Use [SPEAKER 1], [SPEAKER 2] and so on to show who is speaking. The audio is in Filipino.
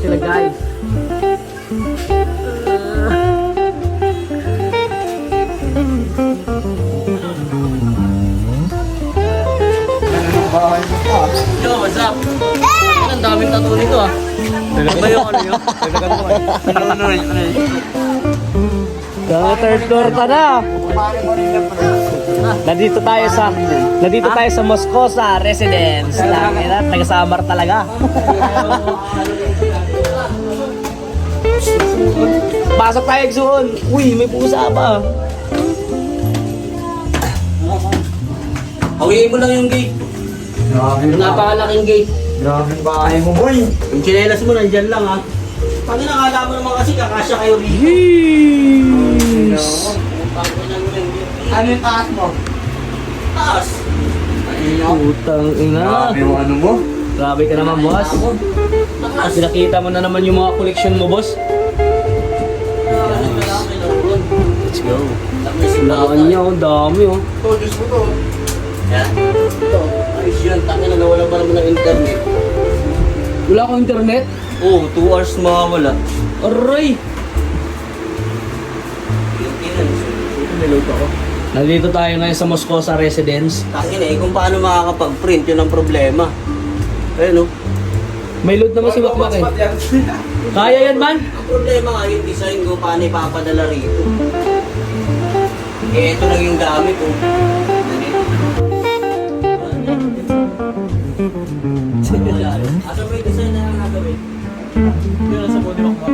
[SPEAKER 1] sila guys. Yo, what's up? Ang daming tattoo nito ah. Ano yung ano yun? Ano yun? Third floor ka na. Nandito tayo sa Moscosa Residence. Taga Samar talaga. Pasok tayo, Exxon. Uy, may pusa pa. Hawiin mo lang yung gate. Napakalaking gate.
[SPEAKER 2] Grabe bahay mo, boy.
[SPEAKER 1] Yung chinelas mo nandyan lang ha. Pag nakala mo naman kasi kakasya kayo rito.
[SPEAKER 2] Ano yung taas mo?
[SPEAKER 1] Taas.
[SPEAKER 2] Ayun.
[SPEAKER 1] Putang ina.
[SPEAKER 2] Grabe yung ano mo.
[SPEAKER 1] Grabe ka naman, boss.
[SPEAKER 2] Taas.
[SPEAKER 1] Nakita mo na naman yung mga collection mo, boss. Let's go. Laan niya, oh. Dami, oh.
[SPEAKER 2] Ito, Diyos mo to.
[SPEAKER 1] Yan. Ito. Ayos yan. Tangin na nawala pa naman ng internet. Wala akong internet? Oo, 2 hours mawawala. Aray! Niload ako. Nandito tayo ngayon sa Moscosa Residence. Tangin eh, kung paano makakapag-print, yun ang problema. Ayun, oh. May load naman si Wakmak eh. Kaya yan, man? Ang problema nga yung design ko, paano ipapadala rito. Eh, ito lang yung gamit, oh. Asa mo yung design na nagagawin? Hindi na sa body rock mo.